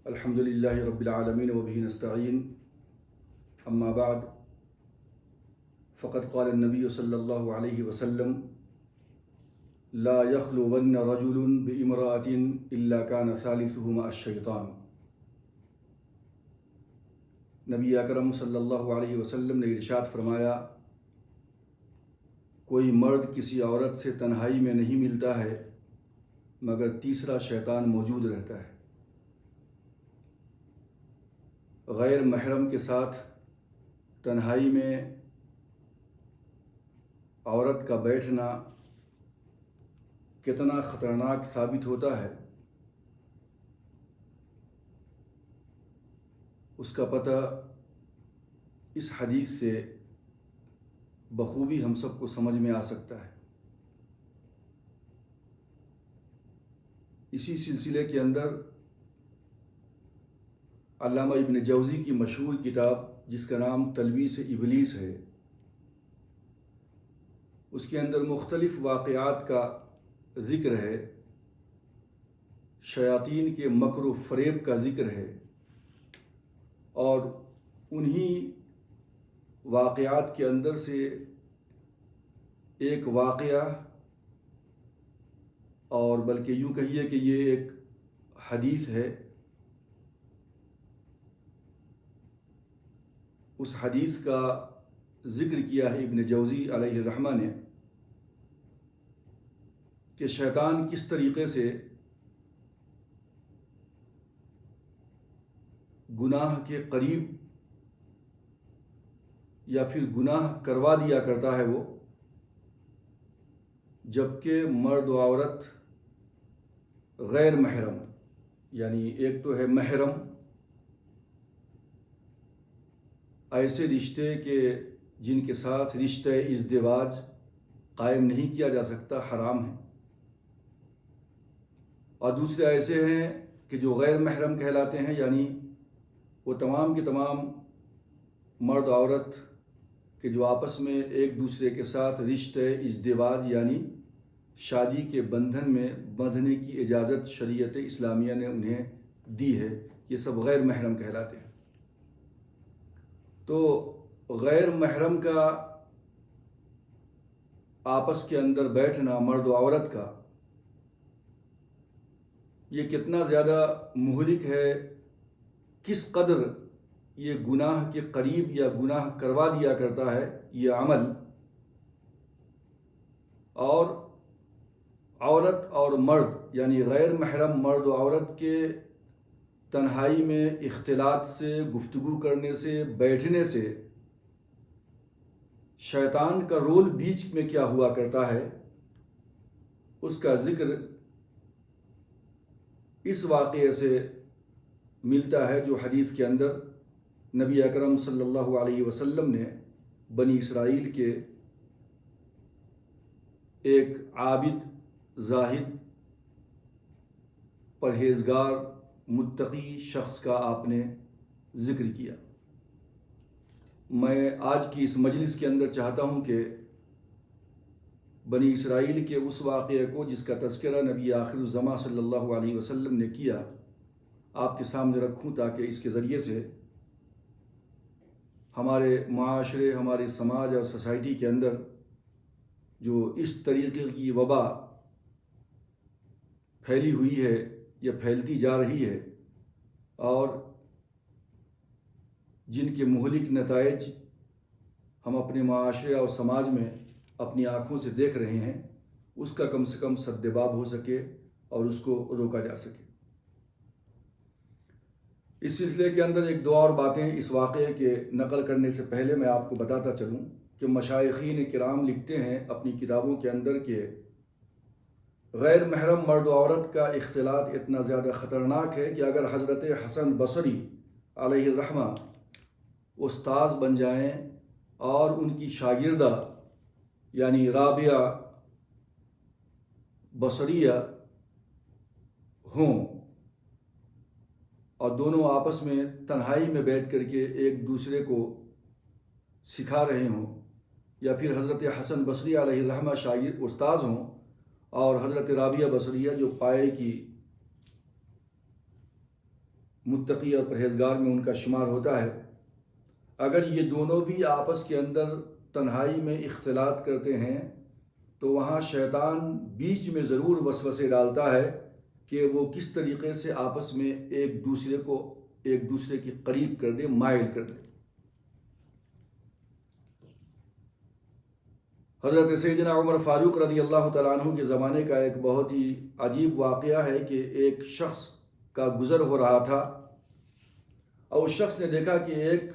الحمد للہ رب العالمین وبہ نستعین اما بعد فقد قال النبی صلی اللہ علیہ وسلم لا يخلون رجل بامرأة الا كان ثالثهما الشیطان۔ نبی اکرم صلی اللہ علیہ وسلم نے ارشاد فرمایا، کوئی مرد کسی عورت سے تنہائی میں نہیں ملتا ہے مگر تیسرا شیطان موجود رہتا ہے۔ غیر محرم کے ساتھ تنہائی میں عورت کا بیٹھنا کتنا خطرناک ثابت ہوتا ہے، اس کا پتہ اس حدیث سے بخوبی ہم سب کو سمجھ میں آ سکتا ہے۔ اسی سلسلے کے اندر علامہ ابن جوزی کی مشہور کتاب جس کا نام تلبیس ابلیس ہے، اس کے اندر مختلف واقعات کا ذکر ہے، شیاطین کے مکر و فریب کا ذکر ہے، اور انہی واقعات کے اندر سے ایک واقعہ، اور بلکہ یوں کہیے کہ یہ ایک حدیث ہے، اس حدیث کا ذکر کیا ہے ابن جوزی علیہ الرحمہ نے کہ شیطان کس طریقے سے گناہ کے قریب یا پھر گناہ کروا دیا کرتا ہے وہ، جبکہ مرد و عورت غیر محرم، یعنی ایک تو ہے محرم، ایسے رشتے کے جن کے ساتھ رشتہ ازدواج قائم نہیں کیا جا سکتا، حرام ہے، اور دوسرے ایسے ہیں کہ جو غیر محرم کہلاتے ہیں، یعنی وہ تمام کے تمام مرد عورت کہ جو آپس میں ایک دوسرے کے ساتھ رشتہ ازدواج یعنی شادی کے بندھن میں بندھنے کی اجازت شریعت اسلامیہ نے انہیں دی ہے، یہ سب غیر محرم کہلاتے ہیں۔ تو غیر محرم کا آپس کے اندر بیٹھنا مرد و عورت کا، یہ کتنا زیادہ مہلک ہے، کس قدر یہ گناہ کے قریب یا گناہ کروا دیا کرتا ہے یہ عمل، اور عورت اور مرد یعنی غیر محرم مرد و عورت کے تنہائی میں اختلاط سے، گفتگو کرنے سے، بیٹھنے سے شیطان کا رول بیچ میں کیا ہوا کرتا ہے، اس کا ذکر اس واقعے سے ملتا ہے جو حدیث کے اندر نبی اکرم صلی اللہ علیہ وسلم نے بنی اسرائیل کے ایک عابد، زاہد، پرہیزگار، متقی شخص کا آپ نے ذکر کیا۔ میں آج کی اس مجلس کے اندر چاہتا ہوں کہ بنی اسرائیل کے اس واقعے کو جس کا تذکرہ نبی آخر الزماں صلی اللہ علیہ وسلم نے کیا، آپ کے سامنے رکھوں تاکہ اس کے ذریعے سے ہمارے معاشرے، ہمارے سماج اور سوسائٹی کے اندر جو اس طریقے کی وبا پھیلی ہوئی ہے یا پھیلتی جا رہی ہے، اور جن کے مہلک نتائج ہم اپنے معاشرے اور سماج میں اپنی آنکھوں سے دیکھ رہے ہیں، اس کا کم سے کم سدباب ہو سکے اور اس کو روکا جا سکے۔ اس سلسلے کے اندر ایک دو اور باتیں اس واقعے کے نقل کرنے سے پہلے میں آپ کو بتاتا چلوں کہ مشائخین کرام لکھتے ہیں اپنی کتابوں کے اندر کہ غیر محرم مرد و عورت کا اختلاط اتنا زیادہ خطرناک ہے کہ اگر حضرت حسن بصری علیہ الرحمہ استاذ بن جائیں اور ان کی شاگردہ یعنی رابعہ بصریہ ہوں، اور دونوں آپس میں تنہائی میں بیٹھ کر کے ایک دوسرے کو سکھا رہے ہوں، یا پھر حضرت حسن بصری علیہ الرحمہ شاگرد استاذ ہوں اور حضرت رابعہ بصریہ جو پائے کی متقی اور پرہیزگار میں ان کا شمار ہوتا ہے، اگر یہ دونوں بھی آپس کے اندر تنہائی میں اختلاط کرتے ہیں تو وہاں شیطان بیچ میں ضرور وسوسے ڈالتا ہے کہ وہ کس طریقے سے آپس میں ایک دوسرے کے قریب کر دے، مائل کر دے۔ حضرت سیدنا عمر فاروق رضی اللہ تعالیٰ عنہ کے زمانے کا ایک بہت ہی عجیب واقعہ ہے کہ ایک شخص کا گزر ہو رہا تھا اور اس شخص نے دیکھا کہ ایک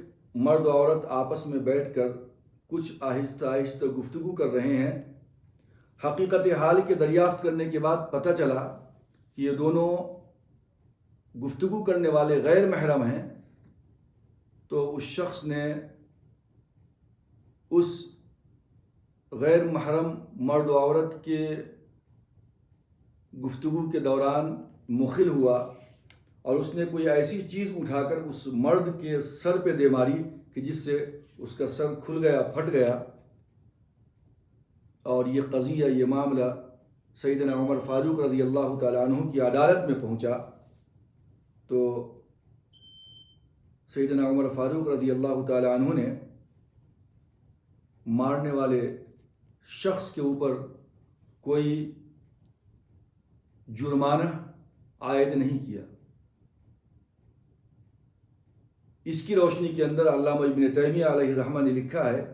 مرد و عورت آپس میں بیٹھ کر کچھ آہستہ آہستہ گفتگو کر رہے ہیں۔ حقیقت حال کے دریافت کرنے کے بعد پتہ چلا کہ یہ دونوں گفتگو کرنے والے غیر محرم ہیں۔ تو اس شخص نے اس غیر محرم مرد و عورت کے گفتگو کے دوران مخل ہوا اور اس نے کوئی ایسی چیز اٹھا کر اس مرد کے سر پہ دے ماری کہ جس سے اس کا سر کھل گیا، پھٹ گیا، اور یہ قضیہ، یہ معاملہ سیدنا عمر فاروق رضی اللہ تعالیٰ عنہ کی عدالت میں پہنچا۔ تو سیدنا عمر فاروق رضی اللہ تعالیٰ عنہ نے مارنے والے شخص کے اوپر کوئی جرمانہ عائد نہیں کیا۔ اس کی روشنی کے اندر علامہ ابن تیمیہ علیہ رحمہ نے لکھا ہے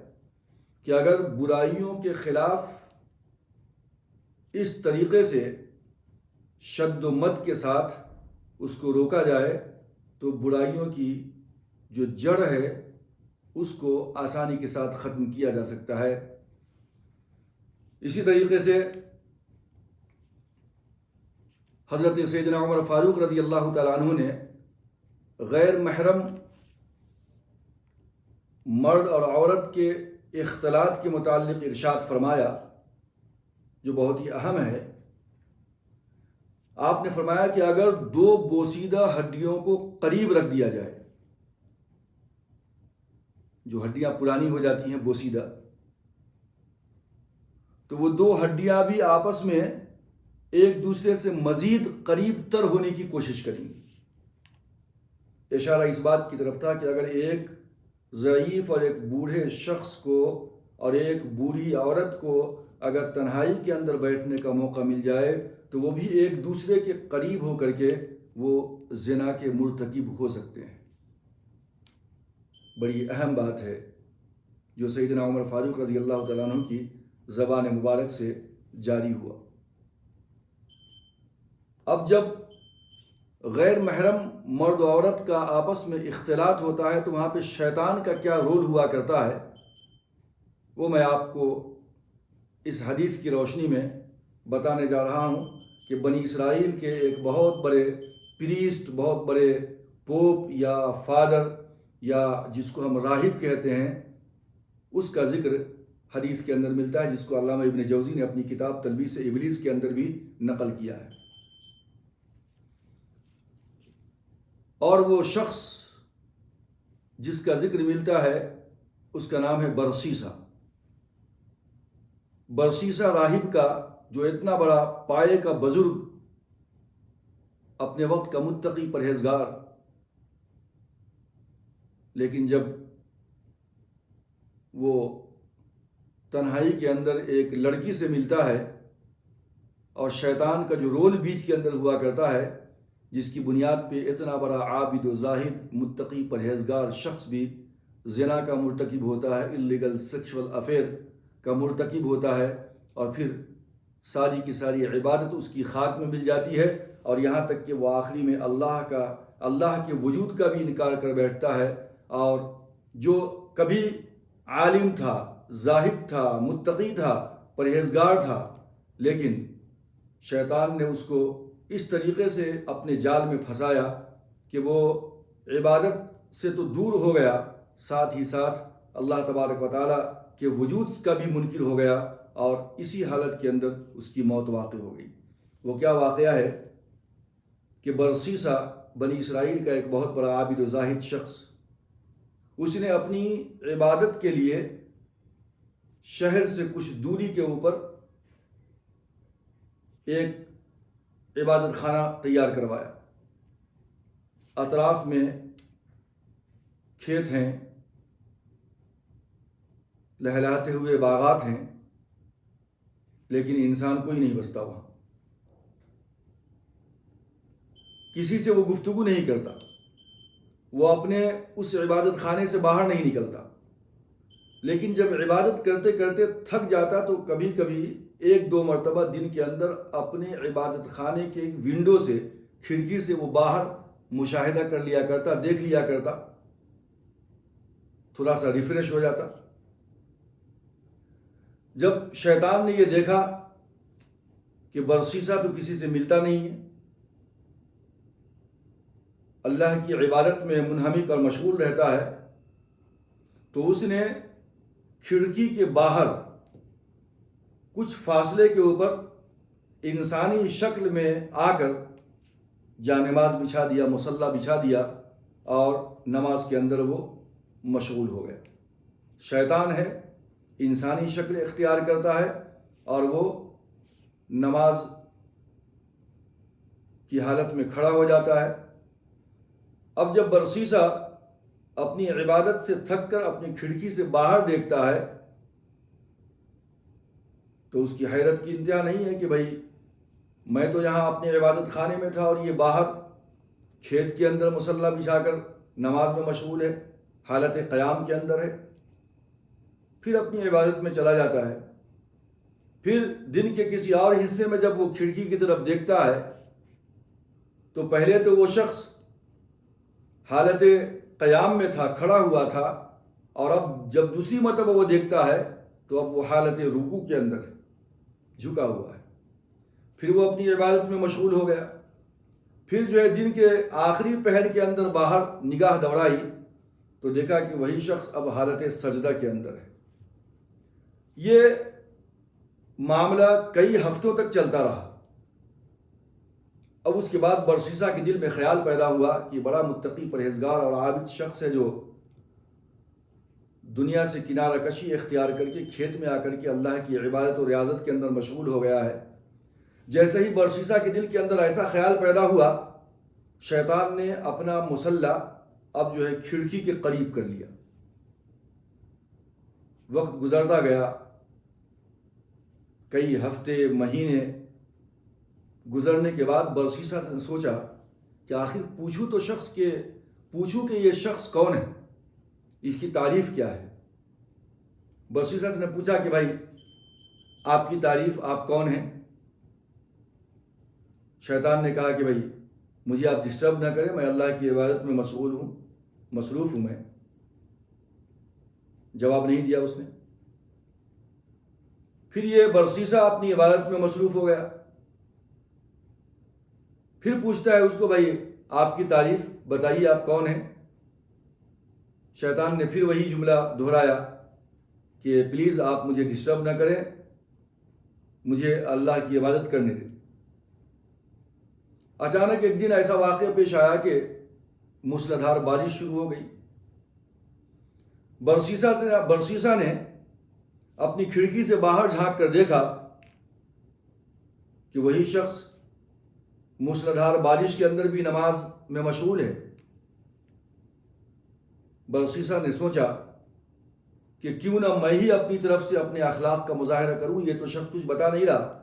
کہ اگر برائیوں کے خلاف اس طریقے سے شد و مد کے ساتھ اس کو روکا جائے تو برائیوں کی جو جڑ ہے اس کو آسانی کے ساتھ ختم کیا جا سکتا ہے۔ اسی طریقے سے حضرت سیدنا عمر فاروق رضی اللہ تعالیٰ عنہ نے غیر محرم مرد اور عورت کے اختلاط کے متعلق ارشاد فرمایا، جو بہت ہی اہم ہے۔ آپ نے فرمایا کہ اگر دو بوسیدہ ہڈیوں کو قریب رکھ دیا جائے، جو ہڈیاں پرانی ہو جاتی ہیں بوسیدہ، تو وہ دو ہڈیاں بھی آپس میں ایک دوسرے سے مزید قریب تر ہونے کی کوشش کریں گی۔ اشارہ اس بات کی طرف تھا کہ اگر ایک ضعیف اور ایک بوڑھے شخص کو اور ایک بوڑھی عورت کو اگر تنہائی کے اندر بیٹھنے کا موقع مل جائے تو وہ بھی ایک دوسرے کے قریب ہو کر کے وہ زنا کے مرتکب ہو سکتے ہیں۔ بڑی اہم بات ہے جو سیدنا عمر فاروق رضی اللہ تعالیٰ عنہ کی زبان مبارک سے جاری ہوا۔ اب جب غیر محرم مرد و عورت کا آپس میں اختلاط ہوتا ہے تو وہاں پہ شیطان کا کیا رول ہوا کرتا ہے، وہ میں آپ کو اس حدیث کی روشنی میں بتانے جا رہا ہوں کہ بنی اسرائیل کے ایک بہت بڑے پریسٹ، بہت بڑے پوپ یا فادر یا جس کو ہم راہب کہتے ہیں، اس کا ذکر حدیث کے اندر ملتا ہے، جس کو علامہ ابن جوزی نے اپنی کتاب تلبیس ابلیس کے اندر بھی نقل کیا ہے۔ اور وہ شخص جس کا ذکر ملتا ہے اس کا نام ہے برسیسا۔ برسیسا راہب کا، جو اتنا بڑا پائے کا بزرگ، اپنے وقت کا متقی پرہیزگار، لیکن جب وہ تنہائی کے اندر ایک لڑکی سے ملتا ہے اور شیطان کا جو رول بیچ کے اندر ہوا کرتا ہے، جس کی بنیاد پہ اتنا بڑا عابد و زاہد متقی پرہیزگار شخص بھی زنا کا مرتکب ہوتا ہے، اللیگل سیکشول افیئر کا مرتکب ہوتا ہے، اور پھر ساری کی ساری عبادت اس کی خاک میں مل جاتی ہے، اور یہاں تک کہ وہ آخری میں اللہ کے وجود کا بھی انکار کر بیٹھتا ہے، اور جو کبھی عالم تھا، زاہد تھا، متقی تھا، پرہیزگار تھا، لیکن شیطان نے اس کو اس طریقے سے اپنے جال میں پھنسایا کہ وہ عبادت سے تو دور ہو گیا، ساتھ ہی ساتھ اللہ تبارک و تعالیٰ کے وجود کا بھی منکر ہو گیا، اور اسی حالت کے اندر اس کی موت واقع ہو گئی۔ وہ کیا واقعہ ہے کہ برسیسا بنی اسرائیل کا ایک بہت بڑا عابد و زاہد شخص، اس نے اپنی عبادت کے لیے شہر سے کچھ دوری کے اوپر ایک عبادت خانہ تیار کروایا، اطراف میں کھیت ہیں، لہلاتے ہوئے باغات ہیں، لیکن انسان کوئی نہیں بستا وہاں، کسی سے وہ گفتگو نہیں کرتا، وہ اپنے اس عبادت خانے سے باہر نہیں نکلتا۔ لیکن جب عبادت کرتے کرتے تھک جاتا تو کبھی کبھی ایک دو مرتبہ دن کے اندر اپنے عبادت خانے کے ونڈو سے، کھڑکی سے وہ باہر مشاہدہ کر لیا کرتا، دیکھ لیا کرتا، تھوڑا سا ریفریش ہو جاتا۔ جب شیطان نے یہ دیکھا کہ برسیسا تو کسی سے ملتا نہیں ہے، اللہ کی عبادت میں منہمک اور مشغول رہتا ہے، تو اس نے کھڑکی کے باہر کچھ فاصلے کے اوپر انسانی شکل میں آ کر جانماز بچھا دیا، مصلی بچھا دیا، اور نماز کے اندر وہ مشغول ہو گیا۔ شیطان ہے، انسانی شکل اختیار کرتا ہے اور وہ نماز کی حالت میں کھڑا ہو جاتا ہے۔ اب جب برسیسا اپنی عبادت سے تھک کر اپنی کھڑکی سے باہر دیکھتا ہے تو اس کی حیرت کی انتہا نہیں ہے کہ بھائی میں تو یہاں اپنے عبادت خانے میں تھا اور یہ باہر کھیت کے اندر مصلی بچھا کر نماز میں مشغول ہے، حالت قیام کے اندر ہے۔ پھر اپنی عبادت میں چلا جاتا ہے۔ پھر دن کے کسی اور حصے میں جب وہ کھڑکی کی طرف دیکھتا ہے تو پہلے تو وہ شخص حالت قیام میں تھا، کھڑا ہوا تھا، اور اب جب دوسری مرتبہ وہ دیکھتا ہے تو اب وہ حالت رکوع کے اندر ہے، جھکا ہوا ہے۔ پھر وہ اپنی عبادت میں مشغول ہو گیا۔ پھر جو ہے دن کے آخری پہر کے اندر باہر نگاہ دوڑائی تو دیکھا کہ وہی شخص اب حالت سجدہ کے اندر ہے۔ یہ معاملہ کئی ہفتوں تک چلتا رہا۔ اب اس کے بعد برسیسا کے دل میں خیال پیدا ہوا کہ بڑا متقی پرہیزگار اور عابد شخص ہے جو دنیا سے کنارہ کشی اختیار کر کے کھیت میں آ کر کے اللہ کی عبادت و ریاضت کے اندر مشغول ہو گیا ہے۔ جیسے ہی برسیسا کے دل کے اندر ایسا خیال پیدا ہوا، شیطان نے اپنا مصلی اب جو ہے کھڑکی کے قریب کر لیا۔ وقت گزرتا گیا، کئی ہفتے، مہینے گزرنے کے بعد برسیسا نے سوچا کہ آخر پوچھوں کہ یہ شخص کون ہے، اس کی تعریف کیا ہے۔ برسیسا نے پوچھا کہ بھائی آپ کی تعریف، آپ کون ہیں؟ شیطان نے کہا کہ بھائی مجھے آپ ڈسٹرب نہ کریں، میں اللہ کی عبادت میں مشغول ہوں، مصروف ہوں میں۔ جواب نہیں دیا اس نے۔ پھر یہ برسیسا اپنی عبادت میں مصروف ہو گیا۔ پھر پوچھتا ہے اس کو، بھائی آپ کی تعریف بتائیے، آپ کون ہیں؟ شیطان نے پھر وہی جملہ دہرایا کہ پلیز آپ مجھے ڈسٹرب نہ کریں، مجھے اللہ کی عبادت کرنے دیں۔ اچانک ایک دن ایسا واقعہ پیش آیا کہ موسلادھار بارش شروع ہو گئی۔ برسیسا نے اپنی کھڑکی سے باہر جھانک کر دیکھا کہ وہی شخص موسلادھار بارش کے اندر بھی نماز میں مشغول ہے۔ برسیسا نے سوچا کہ کیوں نہ میں ہی اپنی طرف سے اپنے اخلاق کا مظاہرہ کروں، یہ تو شخص کچھ بتا نہیں رہا۔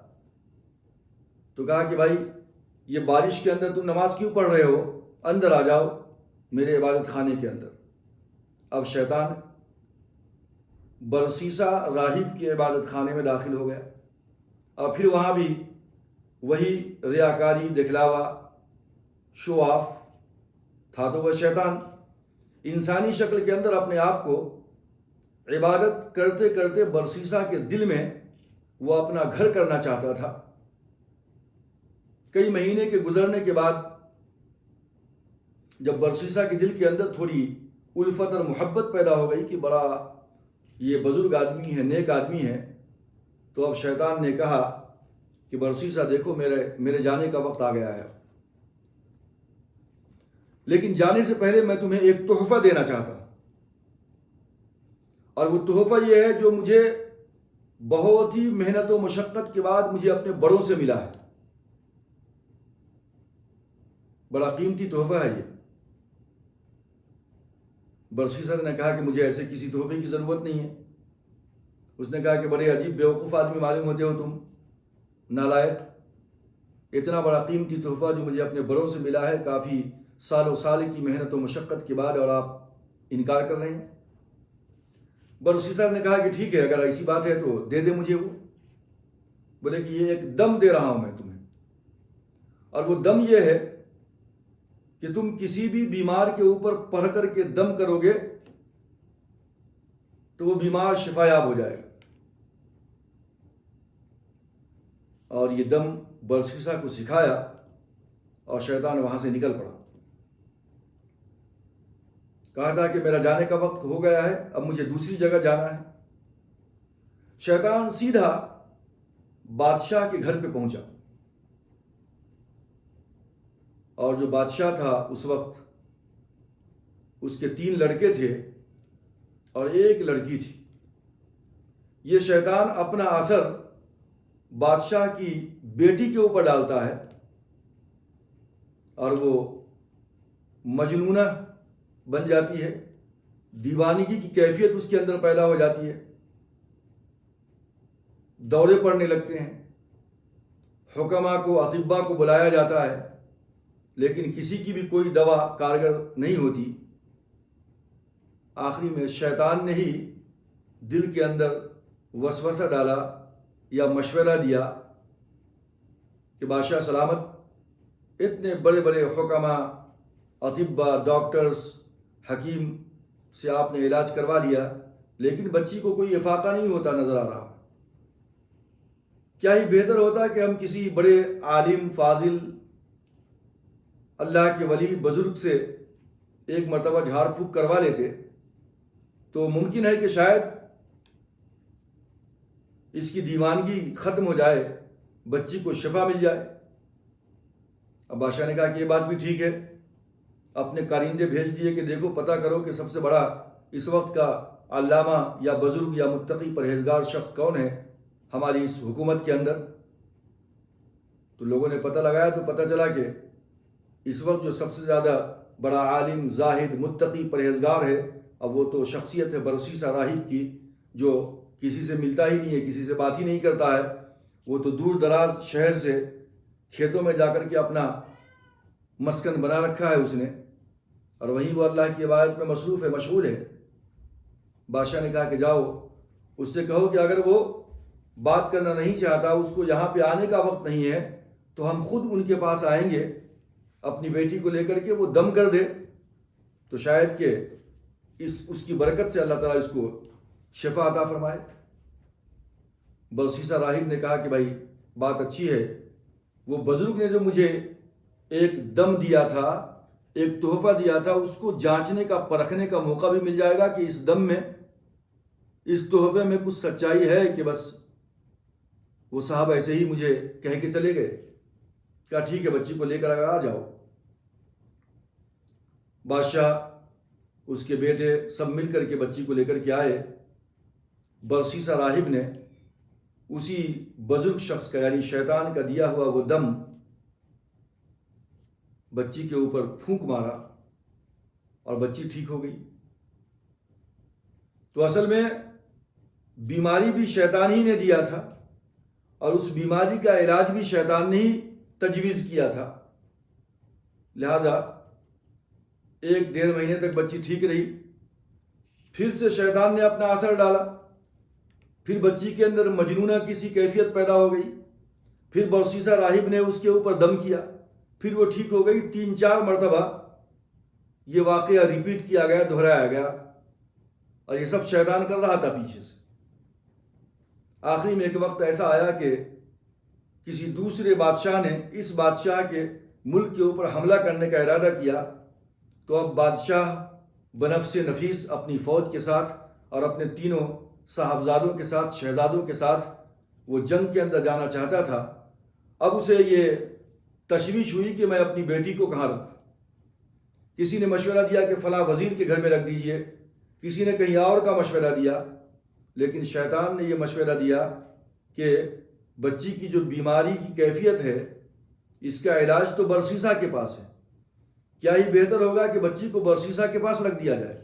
تو کہا کہ بھائی یہ بارش کے اندر تم نماز کیوں پڑھ رہے ہو، اندر آ جاؤ میرے عبادت خانے کے اندر۔ اب شیطان برسیسا راہب کی عبادت خانے میں داخل ہو گیا، اور پھر وہاں بھی وہی ریاکاری، دکھلاوا، شو آف تھا۔ تو وہ شیطان انسانی شکل کے اندر اپنے آپ کو عبادت کرتے کرتے برسیسا کے دل میں وہ اپنا گھر کرنا چاہتا تھا۔ کئی مہینے کے گزرنے کے بعد جب برسیسا کے دل کے اندر تھوڑی الفت اور محبت پیدا ہو گئی کہ بڑا یہ بزرگ آدمی ہے، نیک آدمی ہے، تو اب شیطان نے کہا کہ برسیسا دیکھو میرے جانے کا وقت آ گیا ہے، لیکن جانے سے پہلے میں تمہیں ایک تحفہ دینا چاہتا ہوں، اور وہ تحفہ یہ ہے جو مجھے بہت ہی محنت و مشقت کے بعد مجھے اپنے بڑوں سے ملا ہے۔ بڑا قیمتی تحفہ ہے یہ۔ برسیسر نے کہا کہ مجھے ایسے کسی تحفے کی ضرورت نہیں ہے۔ اس نے کہا کہ بڑے عجیب بیوقوف آدمی معلوم ہوتے ہو تم، نالائق، اتنا بڑا قیمتی تحفہ جو مجھے اپنے بڑوں سے ملا ہے کافی سال و سال کی محنت و مشقت کے بعد، اور آپ انکار کر رہے ہیں۔ برسیسر نے کہا کہ ٹھیک ہے، اگر ایسی بات ہے تو دے دے مجھے وہ۔ بولے کہ یہ ایک دم دے رہا ہوں میں تمہیں، اور وہ دم یہ ہے کہ تم کسی بھی بیمار کے اوپر پڑھ کر کے دم کرو گے تو وہ بیمار شفا یاب ہو جائے گا۔ اور یہ دم برسیسا کو سکھایا اور شیطان وہاں سے نکل پڑا۔ کہا تھا کہ میرا جانے کا وقت ہو گیا ہے، اب مجھے دوسری جگہ جانا ہے۔ شیطان سیدھا بادشاہ کے گھر پہ پہنچا، اور جو بادشاہ تھا اس وقت، اس کے 3 لڑکے تھے اور 1 لڑکی تھی۔ یہ شیطان اپنا اثر بادشاہ کی بیٹی کے اوپر ڈالتا ہے، اور وہ مجنونہ بن جاتی ہے، دیوانگی کی کیفیت اس کے اندر پیدا ہو جاتی ہے، دورے پڑنے لگتے ہیں، حکما کو، اطباء کو بلایا جاتا ہے، لیکن کسی کی بھی کوئی دوا کارگر نہیں ہوتی۔ آخری میں شیطان نے ہی دل کے اندر وسوسہ ڈالا یا مشورہ دیا کہ بادشاہ سلامت، اتنے بڑے بڑے حکما، اطباء، ڈاکٹرز، حکیم سے آپ نے علاج کروا لیا، لیکن بچی کو کوئی افاقہ نہیں ہوتا نظر آ رہا۔ کیا ہی بہتر ہوتا کہ ہم کسی بڑے عالم، فاضل، اللہ کے ولی، بزرگ سے ایک مرتبہ جھاڑ پھونک کروا لیتے، تو ممکن ہے کہ شاید اس کی دیوانگی ختم ہو جائے، بچی کو شفا مل جائے۔ اب بادشاہ نے کہا کہ یہ بات بھی ٹھیک ہے۔ اپنے کارندے بھیج دیے کہ دیکھو پتہ کرو کہ سب سے بڑا اس وقت کا علامہ یا بزرگ یا متقی پرہیزگار شخص کون ہے ہماری اس حکومت کے اندر۔ تو لوگوں نے پتہ لگایا تو پتہ چلا کہ اس وقت جو سب سے زیادہ بڑا عالم، زاہد، متقی، پرہیزگار ہے، اب وہ تو شخصیت ہے برسیسا راہب کی، جو کسی سے ملتا ہی نہیں ہے، کسی سے بات ہی نہیں کرتا ہے۔ وہ تو دور دراز شہر سے کھیتوں میں جا کر کے اپنا مسکن بنا رکھا ہے اس نے، اور وہیں وہ اللہ کی عبادت میں مصروف ہے، مشغول ہے۔ بادشاہ نے کہا کہ جاؤ اس سے کہو کہ اگر وہ بات کرنا نہیں چاہتا، اس کو یہاں پہ آنے کا وقت نہیں ہے، تو ہم خود ان کے پاس آئیں گے اپنی بیٹی کو لے کر کے، وہ دم کر دے تو شاید کہ اس کی برکت سے اللہ تعالیٰ اس کو شفا عطا فرمائے۔ برسیسا راہب نے کہا کہ بھائی بات اچھی ہے، وہ بزرگ نے جو مجھے ایک دم دیا تھا، ایک تحفہ دیا تھا، اس کو جانچنے کا، پرکھنے کا موقع بھی مل جائے گا کہ اس دم میں، اس تحفے میں کچھ سچائی ہے کہ بس وہ صاحب ایسے ہی مجھے کہہ کے چلے گئے۔ کہا ٹھیک ہے، بچی کو لے کر آ جاؤ۔ بادشاہ، اس کے بیٹے سب مل کر کے بچی کو لے کر کے آئے۔ برسیسا راہب نے اسی بزرگ شخص کا، یعنی شیطان کا دیا ہوا وہ دم بچی کے اوپر پھونک مارا اور بچی ٹھیک ہو گئی۔ تو اصل میں بیماری بھی شیطان ہی نے دیا تھا، اور اس بیماری کا علاج بھی شیطان نے ہی تجویز کیا تھا۔ لہذا 1-1.5 مہینے تک بچی ٹھیک رہی، پھر سے شیطان نے اپنا اثر ڈالا، پھر بچی کے اندر مجنونہ کسی کیفیت پیدا ہو گئی، پھر برسیسا راہب نے اس کے اوپر دم کیا، پھر وہ ٹھیک ہو گئی۔ 3-4 مرتبہ یہ واقعہ ریپیٹ کیا گیا، دہرایا گیا، اور یہ سب شیطان کر رہا تھا پیچھے سے۔ آخری میں ایک وقت ایسا آیا کہ کسی دوسرے بادشاہ نے اس بادشاہ کے ملک کے اوپر حملہ کرنے کا ارادہ کیا، تو اب بادشاہ بنفس نفیس اپنی فوج کے ساتھ اور اپنے 3 صاحبزادوں کے ساتھ، شہزادوں کے ساتھ وہ جنگ کے اندر جانا چاہتا تھا۔ اب اسے یہ تشویش ہوئی کہ میں اپنی بیٹی کو کہاں رکھوں۔ کسی نے مشورہ دیا کہ فلاں وزیر کے گھر میں رکھ دیجئے، کسی نے کہیں اور کا مشورہ دیا، لیکن شیطان نے یہ مشورہ دیا کہ بچی کی جو بیماری کی کیفیت ہے، اس کا علاج تو برسیسا کے پاس ہے، کیا ہی بہتر ہوگا کہ بچی کو برسیسا کے پاس رکھ دیا جائے۔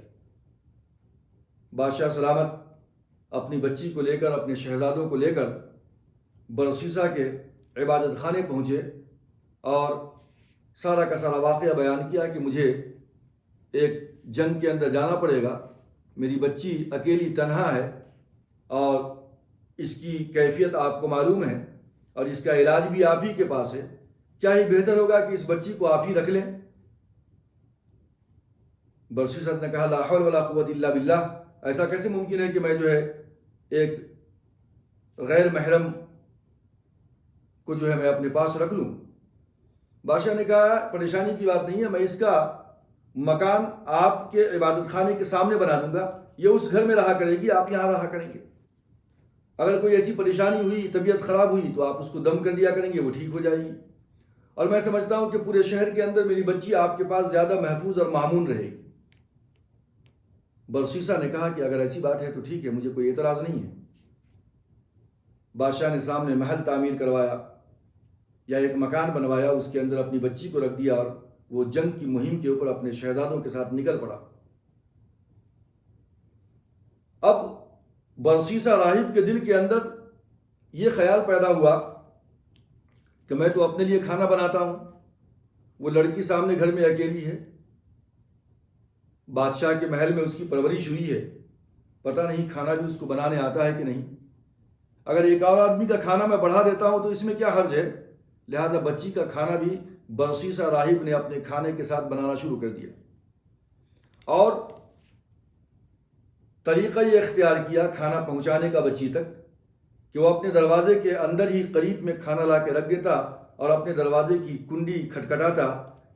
بادشاہ سلامت اپنی بچی کو لے کر، اپنے شہزادوں کو لے کر برسیسا کے عبادت خانے پہنچے اور سارا کا سارا واقعہ بیان کیا کہ مجھے ایک جنگ کے اندر جانا پڑے گا، میری بچی اکیلی تنہا ہے اور اس کی کیفیت آپ کو معلوم ہے اور اس کا علاج بھی آپ ہی کے پاس ہے، کیا ہی بہتر ہوگا کہ اس بچی کو آپ ہی رکھ لیں۔ برسیسا نے کہا لا حول ولا قوت الا باللہ، ایسا کیسے ممکن ہے کہ میں جو ہے ایک غیر محرم کو جو ہے میں اپنے پاس رکھ لوں۔ بادشاہ نے کہا پریشانی کی بات نہیں ہے، میں اس کا مکان آپ کے عبادت خانے کے سامنے بنا دوں گا، یہ اس گھر میں رہا کرے گی، آپ یہاں رہا کریں گے۔ اگر کوئی ایسی پریشانی ہوئی، طبیعت خراب ہوئی تو آپ اس کو دم کر دیا کریں گے، وہ ٹھیک ہو جائے گی، اور میں سمجھتا ہوں کہ پورے شہر کے اندر میری بچی آپ کے پاس زیادہ محفوظ اور مامون رہے گی۔ برسیسا نے کہا کہ اگر ایسی بات ہے تو ٹھیک ہے، مجھے کوئی اعتراض نہیں ہے۔ بادشاہ نے سامنے محل تعمیر کروایا یا ایک مکان بنوایا، اس کے اندر اپنی بچی کو رکھ دیا اور وہ جنگ کی مہم کے اوپر اپنے شہزادوں کے ساتھ نکل پڑا۔ اب برسیسا راہب کے دل کے اندر یہ خیال پیدا ہوا کہ میں تو اپنے لیے کھانا بناتا ہوں، وہ لڑکی سامنے گھر میں اکیلی ہے، بادشاہ کے محل میں اس کی پرورش ہوئی ہے، پتہ نہیں کھانا بھی اس کو بنانے آتا ہے کہ نہیں، اگر ایک اور آدمی کا کھانا میں بڑھا دیتا ہوں تو اس میں کیا حرج ہے، لہٰذا بچی کا کھانا بھی برسیسا راہب نے اپنے کھانے کے ساتھ بنانا شروع کر دیا اور طریقہ یہ اختیار کیا کھانا پہنچانے کا بچی تک کہ وہ اپنے دروازے کے اندر ہی قریب میں کھانا لا کے رکھ دیتا اور اپنے دروازے کی کنڈی کھٹکھٹاتا،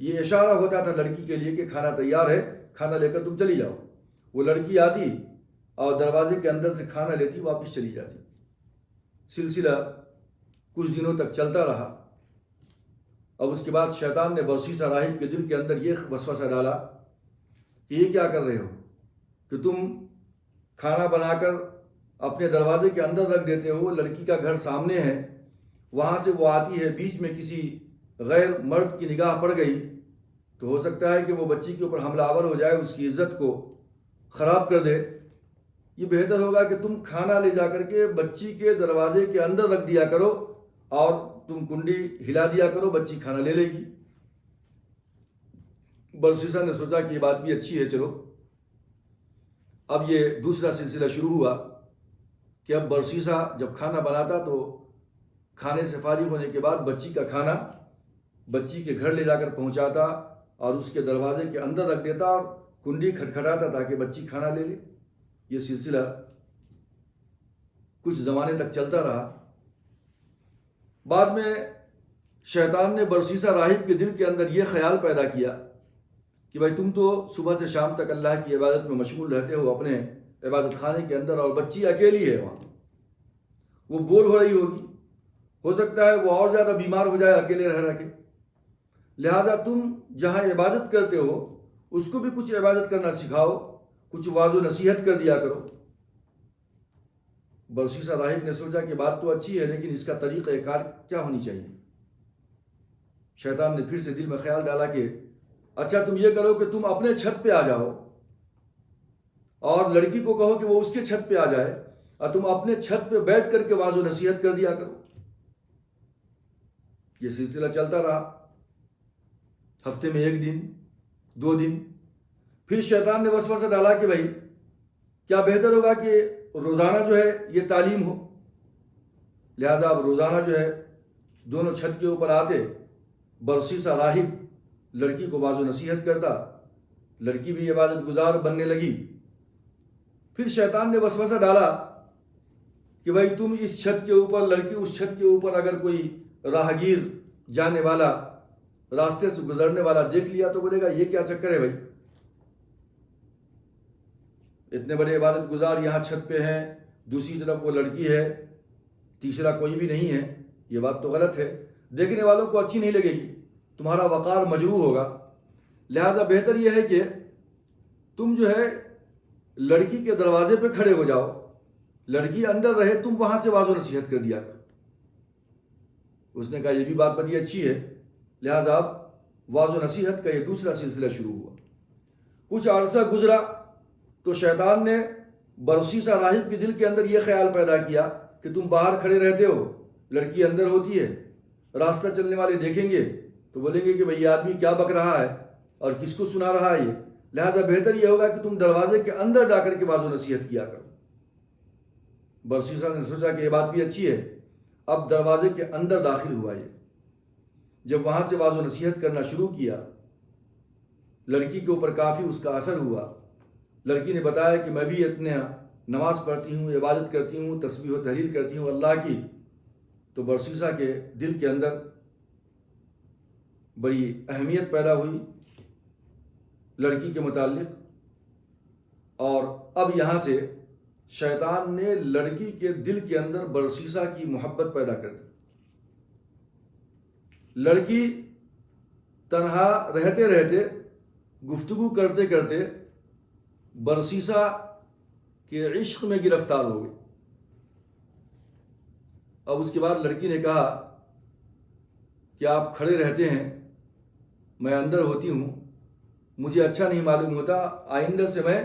یہ اشارہ ہوتا تھا لڑکی کے لیے کہ کھانا تیار ہے، کھانا لے کر تم چلی جاؤ۔ وہ لڑکی آتی اور دروازے کے اندر سے کھانا لیتی، واپس چلی جاتی۔ سلسلہ کچھ دنوں تک چلتا رہا۔ اب اس کے بعد شیطان نے برسیسا راہب کے دل کے اندر یہ وسوسہ ڈالا کہ یہ کیا کر رہے ہو کہ تم کھانا بنا کر اپنے دروازے کے اندر رکھ دیتے ہو، لڑکی کا گھر سامنے ہے، وہاں سے وہ آتی ہے، بیچ میں کسی غیر مرد کی نگاہ پڑ گئی تو ہو سکتا ہے کہ وہ بچی کے اوپر حملہ آور ہو جائے، اس کی عزت کو خراب کر دے، یہ بہتر ہوگا کہ تم کھانا لے جا کر کے بچی کے دروازے کے اندر رکھ دیا کرو اور تم کنڈی ہلا دیا کرو، بچی کھانا لے لے گی۔ برسیسا نے سوچا کہ یہ بات بھی اچھی ہے، چلو۔ اب یہ دوسرا سلسلہ شروع ہوا کہ اب برسیسا جب کھانا بناتا تو کھانے سے فارغ ہونے کے بعد بچی کا کھانا بچی کے گھر لے جا کر پہنچاتا اور اس کے دروازے کے اندر رکھ دیتا اور کنڈی کھٹکھٹاتا تاکہ بچی کھانا لے لے۔ یہ سلسلہ کچھ زمانے تک چلتا رہا۔ بعد میں شیطان نے برسیسا راہب کے دل کے اندر یہ خیال پیدا کیا کہ بھائی تم تو صبح سے شام تک اللہ کی عبادت میں مشغول رہتے ہو اپنے عبادت خانے کے اندر، اور بچی اکیلی ہے وہاں، وہ بور ہو رہی ہوگی، ہو سکتا ہے وہ اور زیادہ بیمار ہو جائے اکیلے رہ رہ کے، لہٰذا تم جہاں عبادت کرتے ہو اس کو بھی کچھ عبادت کرنا سکھاؤ، کچھ واعظ و نصیحت کر دیا کرو۔ برسیسا راہب نے سوچا کہ بات تو اچھی ہے لیکن اس کا طریقہ کار کیا ہونی چاہیے۔ شیطان نے پھر سے دل میں خیال ڈالا کہ اچھا تم یہ کرو کہ تم اپنے چھت پہ آ جاؤ اور لڑکی کو کہو کہ وہ اس کے چھت پہ آ جائے اور تم اپنے چھت پہ بیٹھ کر کے واعظ و نصیحت کر دیا کرو۔ یہ سلسلہ چلتا رہا، ہفتے میں 1 دن 2 دن، پھر شیطان نے وسوسہ ڈالا کہ بھائی کیا بہتر ہوگا کہ روزانہ جو ہے یہ تعلیم ہو، لہٰذا اب روزانہ جو ہے دونوں چھت کے اوپر آتے، برسیسا راہب لڑکی کو واعظ و نصیحت کرتا، لڑکی بھی عبادت گزار بننے لگی۔ پھر شیطان نے وسوسہ ڈالا کہ بھائی تم اس چھت کے اوپر، لڑکی اس چھت کے اوپر اگر کوئی راہگیر جانے والا، راستے سے گزرنے والا دیکھ لیا تو بولے گا یہ کیا چکر ہے بھائی، اتنے بڑے عبادت گزار یہاں چھت پہ ہیں، دوسری طرف وہ لڑکی ہے، تیسرا کوئی بھی نہیں ہے، یہ بات تو غلط ہے، دیکھنے والوں کو اچھی نہیں لگے گی، تمہارا وقار مجروح ہوگا، لہٰذا بہتر یہ ہے کہ تم جو ہے لڑکی کے دروازے پہ کھڑے ہو جاؤ، لڑکی اندر رہے، تم وہاں سے واعظ و نصیحت کر دیا کر۔ اس نے کہا یہ بھی بات بڑی اچھی ہے، لہٰذا اب واعظ و نصیحت کا یہ دوسرا سلسلہ شروع ہوا۔ کچھ عرصہ گزرا تو شیطان نے برسیسہ راہب کے دل کے اندر یہ خیال پیدا کیا کہ تم باہر کھڑے رہتے ہو، لڑکی اندر ہوتی ہے، راستہ چلنے والے دیکھیں گے تو بولیں گے کہ بھئی یہ آدمی کیا بک رہا ہے اور کس کو سنا رہا ہے یہ، لہٰذا بہتر یہ ہوگا کہ تم دروازے کے اندر جا کر کے واضح و نصیحت کیا کرو۔ برسیسہ نے سوچا کہ یہ بات بھی اچھی ہے، اب دروازے کے اندر داخل ہوا یہ۔ جب وہاں سے واضح و نصیحت کرنا شروع کیا، لڑکی کے اوپر کافی اس کا اثر ہوا۔ لڑکی نے بتایا کہ میں بھی اتنے نماز پڑھتی ہوں، عبادت کرتی ہوں، تسبیح و تحلیل کرتی ہوں اللہ کی۔ تو برسیسہ کے دل کے اندر بڑی اہمیت پیدا ہوئی لڑکی کے متعلق، اور اب یہاں سے شیطان نے لڑکی کے دل کے اندر برسیسہ کی محبت پیدا کر دی۔ لڑکی تنہا رہتے رہتے، گفتگو کرتے کرتے برسیسہ کے عشق میں گرفتار ہو گئی۔ اب اس کے بعد لڑکی نے کہا کہ آپ کھڑے رہتے ہیں، میں اندر ہوتی ہوں، مجھے اچھا نہیں معلوم ہوتا، آئندہ سے میں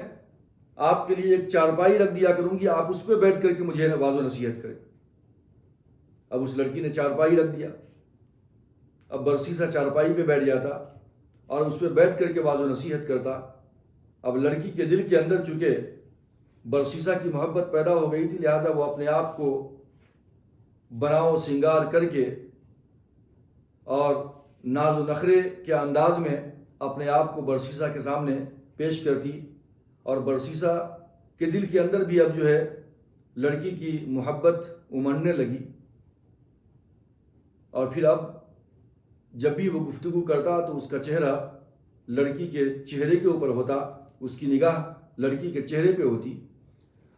آپ کے لیے ایک چارپائی رکھ دیا کروں گی، آپ اس پہ بیٹھ کر کے مجھے واضح و نصیحت کریں۔ اب اس لڑکی نے چارپائی رکھ دیا۔ اب برسیسہ چارپائی پہ بیٹھ جاتا اور اس پہ بیٹھ کر کے واضح و نصیحت کرتا۔ اب لڑکی کے دل کے اندر چونکہ برسیسہ کی محبت پیدا ہو گئی تھی، لہٰذا وہ اپنے آپ کو بناؤ سنگار کر کے اور ناز و نخرے کے انداز میں اپنے آپ کو برسیسہ کے سامنے پیش کرتی، اور برسیسہ کے دل کے اندر بھی اب جو ہے لڑکی کی محبت امڑنے لگی۔ اور پھر اب جب بھی وہ گفتگو کرتا تو اس کا چہرہ لڑکی کے چہرے کے اوپر ہوتا، اس کی نگاہ لڑکی کے چہرے پہ ہوتی۔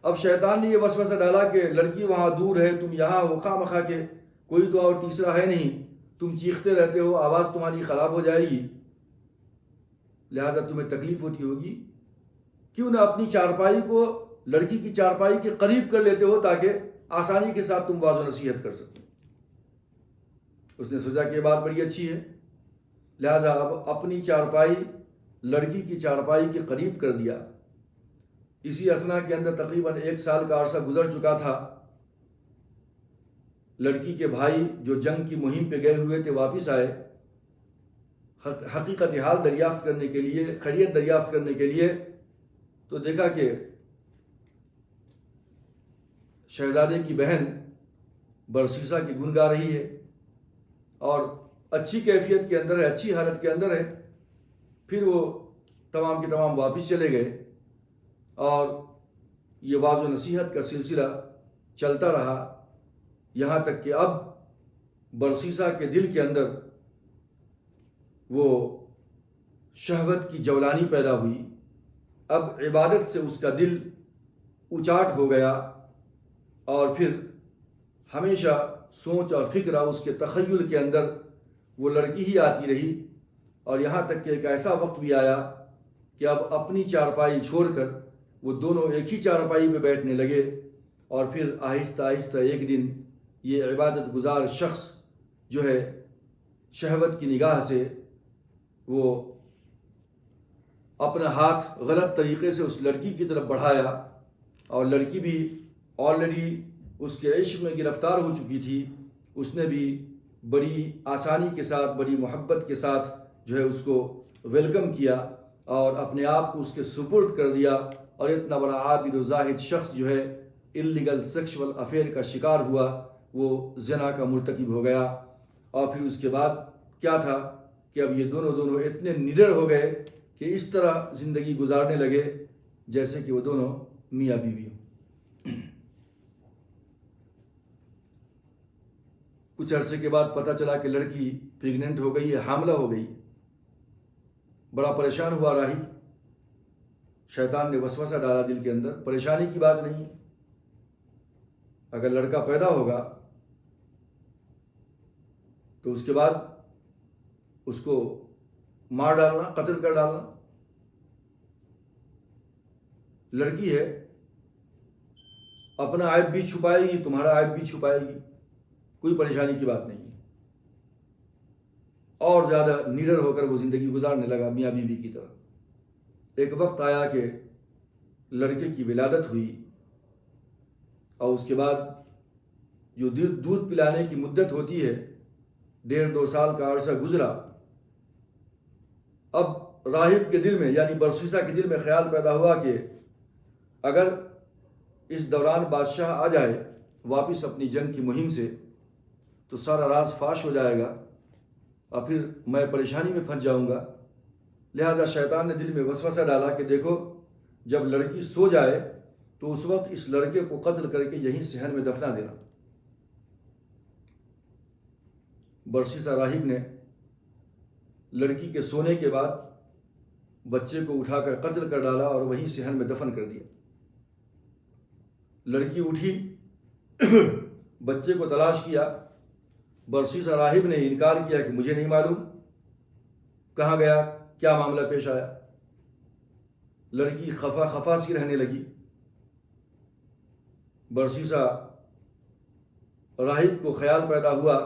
اب شیطان نے یہ وسوسہ ڈالا کہ لڑکی وہاں دور ہے، تم یہاں ہو، خواہ مخواہ کے کوئی تو اور تیسرا ہے نہیں، تم چیختے رہتے ہو، آواز تمہاری خراب ہو جائے گی، لہٰذا تمہیں تکلیف ہوتی ہوگی، کیوں نہ اپنی چارپائی کو لڑکی کی چارپائی کے قریب کر لیتے ہو تاکہ آسانی کے ساتھ تم واضح و نصیحت کر سکو۔ اس نے سوچا کہ یہ بات بڑی اچھی ہے، لہٰذا اب اپنی چارپائی لڑکی کی چارپائی کے قریب کر دیا۔ اسی اثنا کے اندر تقریباً 1 سال کا عرصہ گزر چکا تھا۔ لڑکی کے بھائی جو جنگ کی مہم پہ گئے ہوئے تھے واپس آئے، حقیقت حال دریافت کرنے کے لیے، خیریت دریافت کرنے کے لیے، تو دیکھا کہ شہزادے کی بہن برسیسہ کی گن گا رہی ہے اور اچھی کیفیت کے اندر ہے، اچھی حالت کے اندر ہے۔ پھر وہ تمام کے تمام واپس چلے گئے اور یہ واضح و نصیحت کا سلسلہ چلتا رہا، یہاں تک کہ اب برسیسہ کے دل کے اندر وہ شہوت کی جولانی پیدا ہوئی۔ اب عبادت سے اس کا دل اچاٹ ہو گیا، اور پھر ہمیشہ سوچ اور فکر اس کے تخیل کے اندر وہ لڑکی ہی آتی رہی، اور یہاں تک کہ ایک ایسا وقت بھی آیا کہ اب اپنی چارپائی چھوڑ کر وہ دونوں ایک ہی چارپائی پہ بیٹھنے لگے، اور پھر آہستہ آہستہ ایک دن یہ عبادت گزار شخص جو ہے شہوت کی نگاہ سے وہ اپنا ہاتھ غلط طریقے سے اس لڑکی کی طرف بڑھایا، اور لڑکی بھی آلریڈی اس کے عشق میں گرفتار ہو چکی تھی۔ اس نے بھی بڑی آسانی کے ساتھ، بڑی محبت کے ساتھ جو ہے اس کو ویلکم کیا اور اپنے آپ کو اس کے سپرد کر دیا، اور اتنا بڑا عابد و زاہد شخص جو ہے اللیگل سیکشول افیئر کا شکار ہوا، وہ زنا کا مرتکب ہو گیا۔ اور پھر اس کے بعد کیا تھا کہ اب یہ دونوں اتنے نڈر ہو گئے کہ اس طرح زندگی گزارنے لگے جیسے کہ وہ دونوں میاں بیوی ہوں۔ کچھ عرصے کے بعد پتہ چلا کہ لڑکی پریگننٹ ہو گئی ہے، حاملہ ہو گئی۔ بڑا پریشان ہوا راہی، شیطان نے وسوسہ ڈالا دل کے اندر، پریشانی کی بات نہیں، اگر لڑکا پیدا ہوگا تو اس کے بعد اس کو مار ڈالنا، قتل کر ڈالنا۔ لڑکی ہے، اپنا عیب بھی چھپائے گی، تمہارا عیب بھی چھپائے گی، کوئی پریشانی کی بات نہیں ہے۔ اور زیادہ نڈر ہو کر وہ زندگی گزارنے لگا میاں بیوی کی طرح۔ ایک وقت آیا کہ لڑکے کی ولادت ہوئی، اور اس کے بعد جو دودھ پلانے کی مدت ہوتی ہے 1.5-2 سال کا عرصہ گزرا، اب راہب کے دل میں یعنی برسیسا کے دل میں خیال پیدا ہوا کہ اگر اس دوران بادشاہ آ جائے واپس اپنی جنگ کی مہم سے تو سارا راز فاش ہو جائے گا اور پھر میں پریشانی میں پھنس جاؤں گا۔ لہذا شیطان نے دل میں وسوسہ ڈالا کہ دیکھو، جب لڑکی سو جائے تو اس وقت اس لڑکے کو قتل کر کے یہیں صحن میں دفنا دینا۔ برسیسا راہب نے لڑکی کے سونے کے بعد بچے کو اٹھا کر قتل کر ڈالا اور وہیں صحن میں دفن کر دیا۔ لڑکی اٹھی، بچے کو تلاش کیا۔ برسیسا راہب نے انکار کیا کہ مجھے نہیں معلوم کہاں گیا، کیا معاملہ پیش آیا۔ لڑکی خفا سی رہنے لگی۔ برسیسا راہب کو خیال پیدا ہوا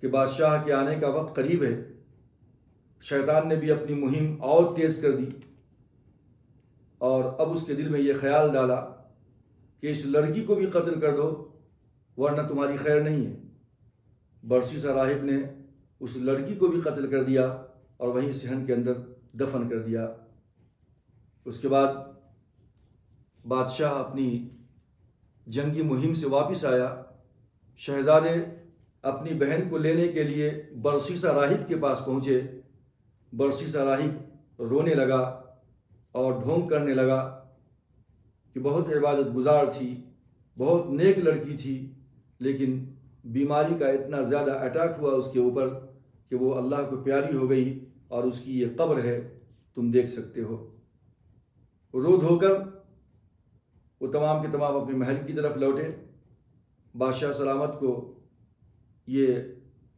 کہ بادشاہ کے آنے کا وقت قریب ہے۔ شیطان نے بھی اپنی مہم اور تیز کر دی اور اب اس کے دل میں یہ خیال ڈالا کہ اس لڑکی کو بھی قتل کر دو ورنہ تمہاری خیر نہیں ہے۔ برسیسا راہب نے اس لڑکی کو بھی قتل کر دیا اور وہیں صحن کے اندر دفن کر دیا۔ اس کے بعد بادشاہ اپنی جنگی مہم سے واپس آیا۔ شہزادے اپنی بہن کو لینے کے لیے برسیسا راہب کے پاس پہنچے۔ برسیسا راہب رونے لگا اور ڈھونگ کرنے لگا کہ بہت عبادت گزار تھی، بہت نیک لڑکی تھی، لیکن بیماری کا اتنا زیادہ اٹیک ہوا اس کے اوپر کہ وہ اللہ کو پیاری ہو گئی اور اس کی یہ قبر ہے، تم دیکھ سکتے ہو۔ رو دھو کر وہ تمام کے تمام اپنے محل کی طرف لوٹے۔ بادشاہ سلامت کو یہ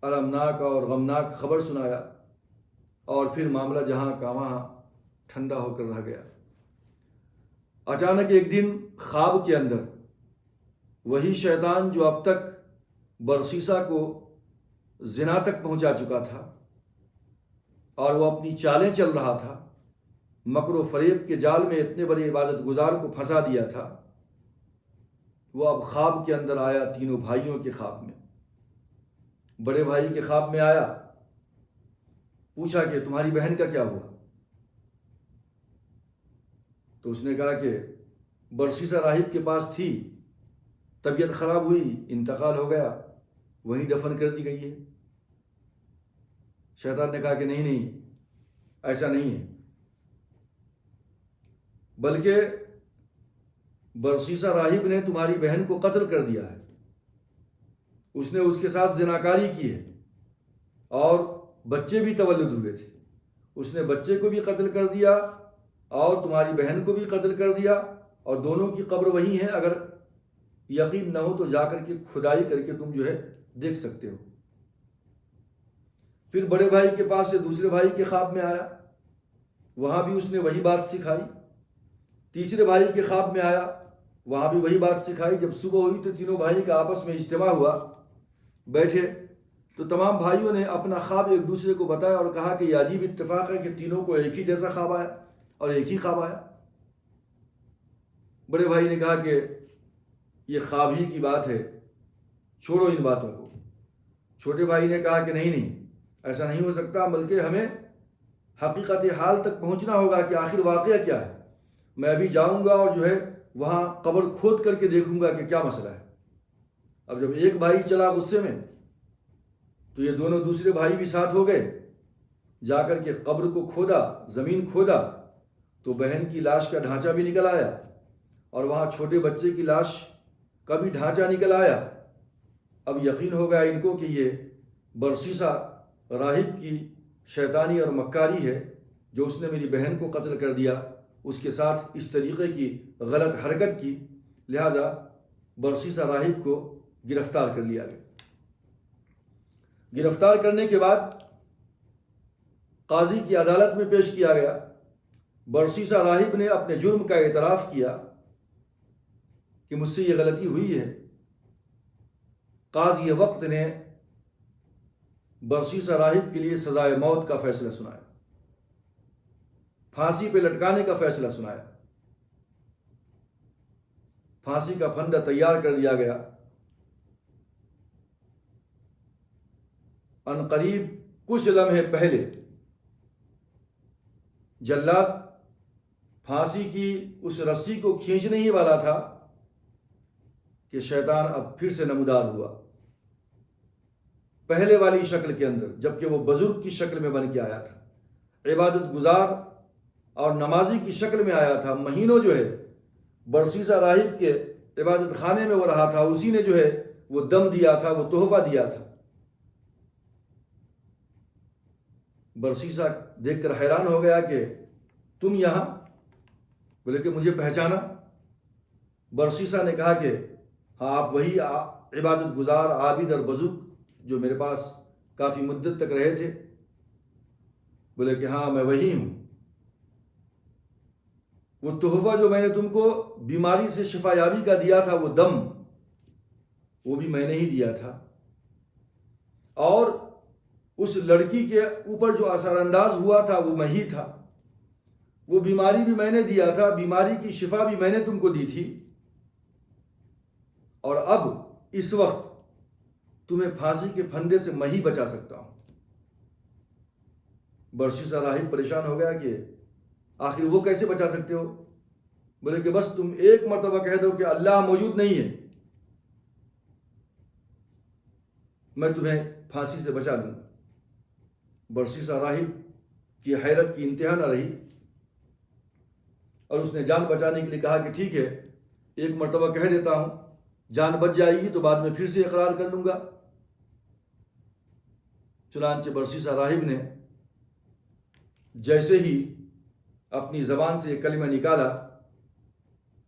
المناک اور غمناک خبر سنایا اور پھر معاملہ جہاں کا وہاں ٹھنڈا ہو کر رہ گیا۔ اچانک ایک دن خواب کے اندر وہی شیطان جو اب تک برسیسا کو زنا تک پہنچا چکا تھا اور وہ اپنی چالیں چل رہا تھا، مکر و فریب کے جال میں اتنے بڑے عبادت گزار کو پھنسا دیا تھا، وہ اب خواب کے اندر آیا تینوں بھائیوں کے خواب میں۔ بڑے بھائی کے خواب میں آیا، پوچھا کہ تمہاری بہن کا کیا ہوا؟ تو اس نے کہا کہ برسیسا راہب کے پاس تھی، طبیعت خراب ہوئی، انتقال ہو گیا، وہیں دفن کر دی گئی ہے۔ شیطان نے کہا کہ نہیں، ایسا نہیں ہے، بلکہ برسیسا راہب نے تمہاری بہن کو قتل کر دیا ہے، اس نے اس کے ساتھ زناکاری کی ہے اور بچے بھی تولد ہوئے تھے، اس نے بچے کو بھی قتل کر دیا اور تمہاری بہن کو بھی قتل کر دیا، اور دونوں کی قبر وہی ہے، اگر یقین نہ ہو تو جا کر کے کھدائی کر کے تم جو ہے دیکھ سکتے ہو۔ پھر بڑے بھائی کے پاس سے دوسرے بھائی کے خواب میں آیا، وہاں بھی اس نے وہی بات سکھائی۔ تیسرے بھائی کے خواب میں آیا، وہاں بھی وہی بات سکھائی۔ جب صبح ہوئی تو تینوں بھائی کا آپس میں اجتماع ہوا، بیٹھے تو تمام بھائیوں نے اپنا خواب ایک دوسرے کو بتایا اور کہا کہ یہ عجیب اتفاق ہے کہ تینوں کو ایک ہی جیسا خواب آیا اور ایک ہی خواب آیا۔ بڑے بھائی نے کہا کہ یہ خواب ہی کی بات ہے، چھوڑو ان باتوں کو۔ چھوٹے بھائی نے کہا کہ نہیں، ایسا نہیں ہو سکتا، بلکہ ہمیں حقیقت حال تک پہنچنا ہوگا کہ آخر واقعہ کیا ہے۔ میں ابھی جاؤں گا اور جو ہے وہاں قبر کھود کر کے دیکھوں گا کہ کیا مسئلہ ہے۔ اب جب ایک بھائی چلا غصے میں تو یہ دونوں دوسرے بھائی بھی ساتھ ہو گئے، جا کر کے قبر کو کھودا، زمین کھودا تو بہن کی لاش کا ڈھانچہ بھی نکل آیا اور وہاں چھوٹے بچے کی لاش کا بھی ڈھانچہ نکل آیا۔ اب یقین ہو گیا ان کو کہ یہ برسیسا راہب کی شیطانی اور مکاری ہے، جو اس نے میری بہن کو قتل کر دیا، اس کے ساتھ اس طریقے کی غلط حرکت کی، لہذا برسیسا راہب کو گرفتار کر لیا گیا۔ گرفتار کرنے کے بعد قاضی کی عدالت میں پیش کیا گیا۔ برسیسا راہب نے اپنے جرم کا اعتراف کیا کہ مجھ سے یہ غلطی ہوئی ہے۔ قاضی وقت نے برسیسا راہب کے لیے سزائے موت کا فیصلہ سنایا، پھانسی پہ لٹکانے کا فیصلہ سنایا۔ پھانسی کا پھندا تیار کر دیا گیا۔ ان قریب کچھ لمحے پہلے جلاد پھانسی کی اس رسی کو کھینچنے ہی والا تھا کہ شیطان اب پھر سے نمودار ہوا پہلے والی شکل کے اندر، جبکہ وہ بزرگ کی شکل میں بن کے آیا تھا، عبادت گزار اور نمازی کی شکل میں آیا تھا۔ مہینوں جو ہے برسیسہ راہب کے عبادت خانے میں وہ رہا تھا، اسی نے جو ہے وہ دم دیا تھا، وہ تحفہ دیا تھا۔ برسیسہ دیکھ کر حیران ہو گیا کہ تم یہاں؟ بولے کہ مجھے پہچانا؟ برسیسہ نے کہا کہ ہاں، آپ وہی عبادت گزار، عابد اور بزرگ جو میرے پاس کافی مدت تک رہے تھے؟ بولے کہ ہاں، میں وہی ہوں۔ وہ تحفہ جو میں نے تم کو بیماری سے شفا یابی کا دیا تھا، وہ دم، وہ بھی میں نے ہی دیا تھا، اور اس لڑکی کے اوپر جو اثر انداز ہوا تھا وہ میں ہی تھا، وہ بیماری بھی میں نے دیا تھا، بیماری کی شفا بھی میں نے تم کو دی تھی، اور اب اس وقت تمہیں پھانسی کے پھندے سے میں ہی بچا سکتا ہوں۔ برسیسہ راہب پریشان ہو گیا کہ آخر وہ کیسے بچا سکتے ہو؟ بولے کہ بس تم ایک مرتبہ کہہ دو کہ اللہ موجود نہیں ہے، میں تمہیں پھانسی سے بچا لوں گا۔ برسیسہ راہب کی حیرت کی انتہا نہ رہی، اور اس نے جان بچانے کے لیے کہا کہ ٹھیک ہے، ایک مرتبہ کہہ دیتا ہوں، جان بچ جائے گی تو بعد میں پھر سے اقرار کر لوں گا۔ چنانچہ برسیسہ راہب نے جیسے ہی اپنی زبان سے یہ کلمہ نکالا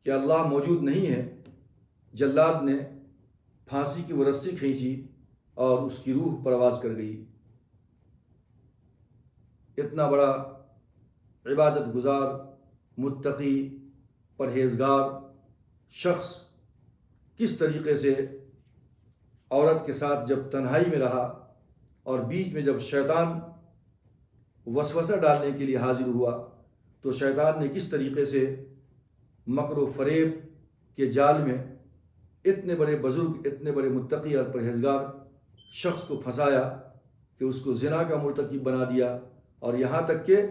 کہ اللہ موجود نہیں ہے، جلاد نے پھانسی کی وہ رسی کھینچی اور اس کی روح پرواز کر گئی۔ اتنا بڑا عبادت گزار، متقی، پرہیزگار شخص کس طریقے سے عورت کے ساتھ جب تنہائی میں رہا اور بیچ میں جب شیطان وسوسہ ڈالنے کے لیے حاضر ہوا تو شیطان نے کس طریقے سے مکر و فریب کے جال میں اتنے بڑے بزرگ، اتنے بڑے متقی اور پرہیزگار شخص کو پھنسایا کہ اس کو زنا کا مرتکب بنا دیا، اور یہاں تک کہ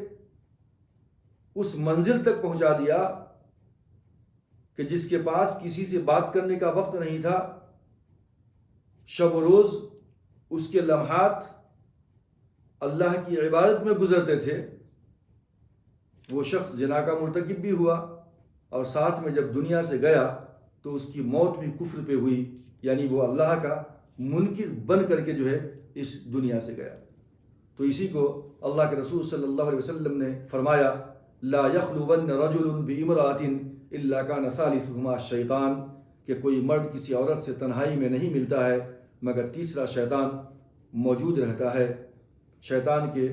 اس منزل تک پہنچا دیا کہ جس کے پاس کسی سے بات کرنے کا وقت نہیں تھا، شب و روز اس کے لمحات اللہ کی عبادت میں گزرتے تھے، وہ شخص زنا کا مرتکب بھی ہوا، اور ساتھ میں جب دنیا سے گیا تو اس کی موت بھی کفر پہ ہوئی، یعنی وہ اللہ کا منکر بن کر کے جو ہے اس دنیا سے گیا۔ تو اسی کو اللہ کے رسول صلی اللہ علیہ وسلم نے فرمایا، لا یخلون رجل بامرأۃ الا کان ثالثہما الشیطان، کہ کوئی مرد کسی عورت سے تنہائی میں نہیں ملتا ہے مگر تیسرا شیطان موجود رہتا ہے۔ شیطان کے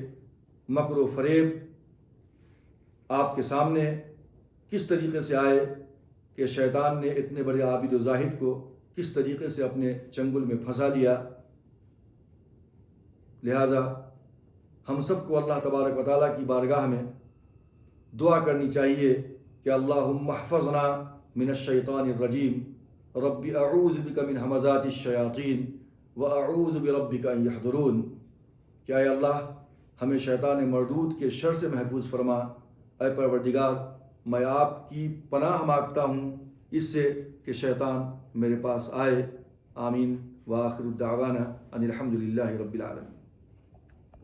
مکر و فریب آپ کے سامنے کس طریقے سے آئے کہ شیطان نے اتنے بڑے عابد و زاہد کو کس طریقے سے اپنے چنگل میں پھنسا لیا۔ لہٰذا ہم سب کو اللہ تبارک و تعالیٰ کی بارگاہ میں دعا کرنی چاہیے کہ اللہم احفظنا من الشیطان الرجیم، رب اعوذ بک من ہمزات الشیاطین واعوذ بربک ان یحضرون، کہ اے اللہ ہمیں شیطان مردود کے شر سے محفوظ فرما۔ اے پروردگار، میں آپ کی پناہ مانگتا ہوں اس سے کہ شیطان میرے پاس آئے۔ آمین۔ وآخر دعوانا ان الحمد للہ رب العالمین۔